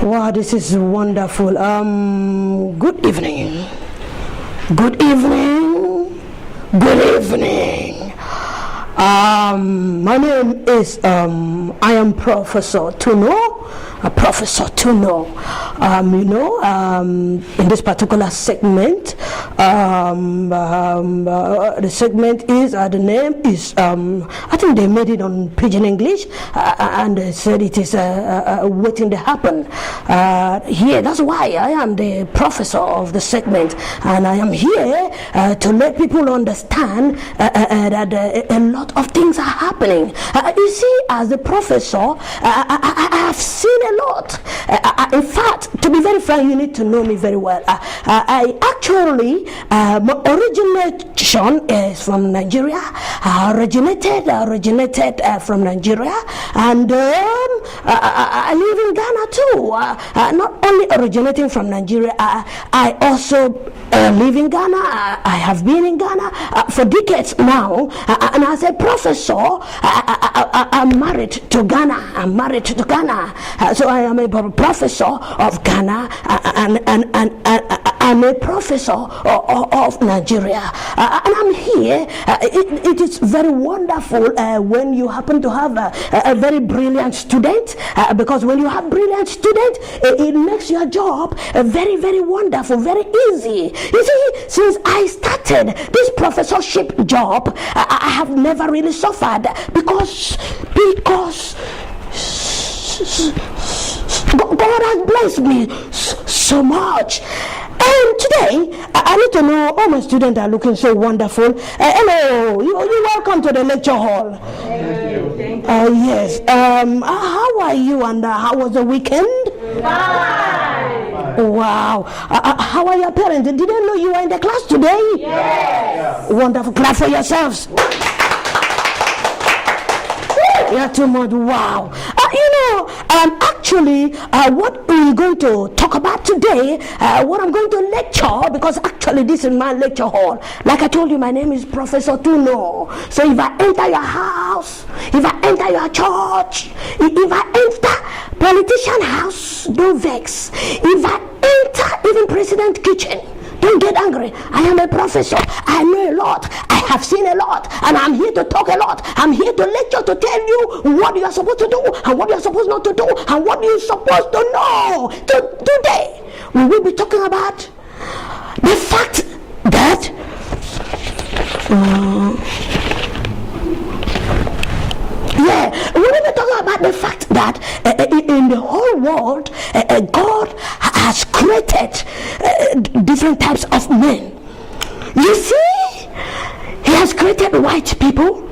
Wow, this is wonderful. Good evening. Good evening. Good evening. My name is I am Professor Tuno. Professor Tuno. In this particular segment, the segment is the name is I think they made it on Pidgin English, and they said it is waiting to happen. Here, that's why I am the professor of the segment, and I am here to let people understand that a lot of things are happening. You see, as the professor, I have seen a lot. In fact, to be very frank, you need to know me very well. I actually, my origination is from Nigeria. I originated from Nigeria, and I live in Ghana too. Not only originating from Nigeria, I also live in Ghana. I have been in Ghana for decades now, and as a professor, I'm married to Ghana. So I am a professor of Ghana, and I'm a professor of Nigeria, and I'm here. It is very wonderful when you happen to have a very brilliant student, because when you have brilliant student, it makes your job very, very wonderful, very easy. You see, since I started this professorship job, I have never really suffered because God has blessed me so much. And today, I need to know, all my students are looking so wonderful. Hello, you're welcome to the lecture hall. Thank you. Yes. How are you, and how was the weekend? Fine. Wow. How are your parents? Did they know you were in the class today? Yes. Wonderful. Clap for yourselves. Yeah, too much. Wow. Actually, what we're going to talk about today, what I'm going to lecture, because actually this is my lecture hall. Like I told you, my name is Professor Tuno. So if I enter your house, if I enter your church, if I enter politician house, don't vex. If I enter even president kitchen, don't get angry. I am a professor. I know a lot. I have seen a lot. And I'm here to talk a lot. I'm here to lecture, to tell you what you are supposed to do and what you are supposed not to do and what you're supposed to know. Today, we will be talking about the fact that we will be talking about the fact that in the whole world, God has created different types of men. You see, He has created white people.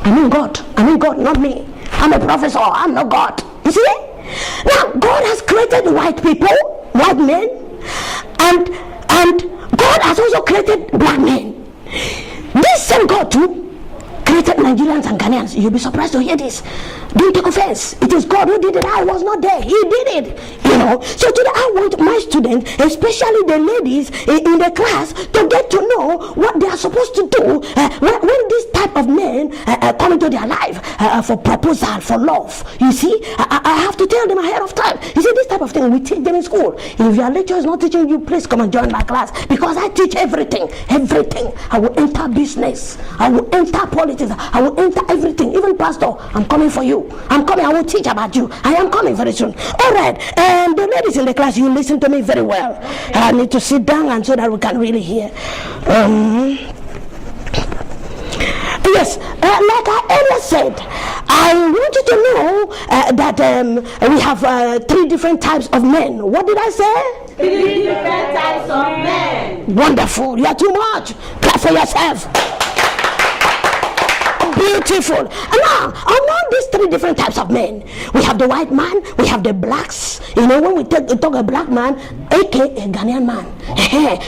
I mean God, not me. I'm a professor, I'm not God. You see? Now, God has created white people, white men, and God has also created black men. This same God too created Nigerians and Ghanaians. You'll be surprised to hear this. Don't take offense. It is God who did it. I was not there. He did it. So today I want my students, especially the ladies in the class, to get to know what they are supposed to do when this type of men come into their life for proposal, for love. You see, I have to tell them ahead of time. You see, this type of thing we teach them in school. If your lecturer is not teaching you, please come and join my class, because I teach everything. I will enter business. I will enter politics. I will enter everything. Even pastor, I'm coming for you. I'm coming. I will teach about you. I am coming very soon. All right. And the ladies in the class, you listen to me very well. I need to sit down and so that we can really hear. Yes, like I earlier said, I want you to know that we have 3 different types of men. What did I say? 3 different types of men. Wonderful. You are too much. Clap for yourself. Beautiful. And now, among these 3 different types of men, we have the white man, we have the blacks. When we talk a black man, aka Ghanaian man.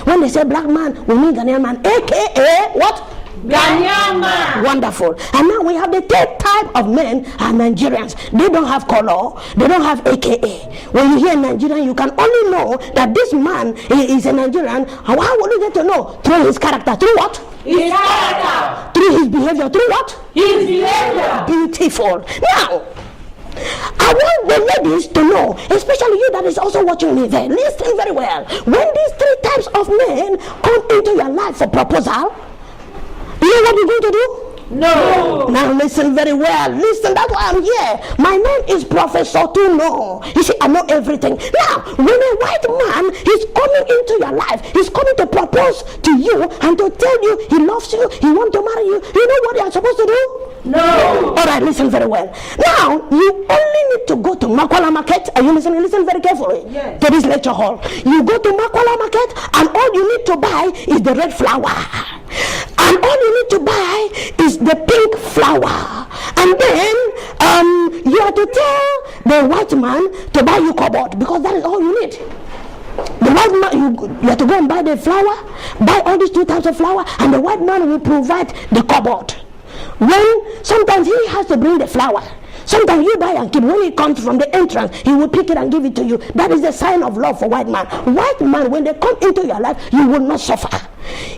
When they say black man, we mean Ghanaian man, aka what? Ghanaian man. Wonderful. And now we have the 3rd type of men are Nigerians. They don't have color. They don't have AKA. When you hear Nigerian, you can only know that this man is a Nigerian. How will you get to know? Through his character. Through what? His character. Through his behavior. Through what? His behavior. Beautiful. Now, I want the ladies to know, especially you that is also watching me there. Listen very well. When these 3 types of men come into your life for proposal, you know what you're going to do? No. Now listen very well. Listen, that's why I'm here. My name is Professor Tuno. You see, I know everything. Now, when a white man is coming into your life, he's coming to propose to you and to tell you he loves you, he wants to marry you, you know what you are supposed to do? No. All right, listen very well. Now, you only need to go to Makwala Market. Are you listening? Listen very carefully. Yes. To this lecture hall. You go to Makwala Market and all you need to buy is the red flower. And all you need to buy is the pink flower. And then you have to tell the white man to buy you cupboard, because that is all you need. The white man, you have to go and buy the flower, buy all these 2 types of flower, and the white man will provide the cupboard. When sometimes he has to bring the flower, sometimes you buy and keep. When it comes from the entrance, he will pick it and give it to you. That is the sign of love for white man. White man, when they come into your life, you will not suffer.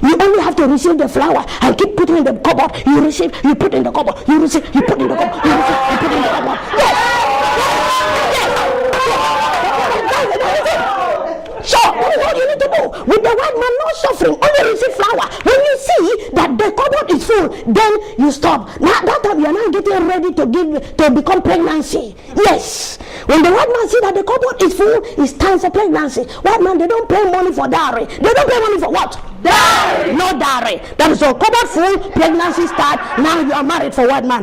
You only have to receive the flower and keep putting in the cupboard. You receive, you put in the cupboard. You receive, you put in the cupboard. You receive, you put in the cupboard. Yes. So, what is all you need to do? With the white man, no suffering, only receive flower. When you see that the cupboard is full, then you stop. Now, that time you are now getting ready to become pregnancy. Yes. When the white man see that the cupboard is full, it's time for pregnancy. White man, they don't pay money for dowry. They don't pay money for what? Dowry. No dowry. That is all. Cupboard full, pregnancy start. Now you are married for white man.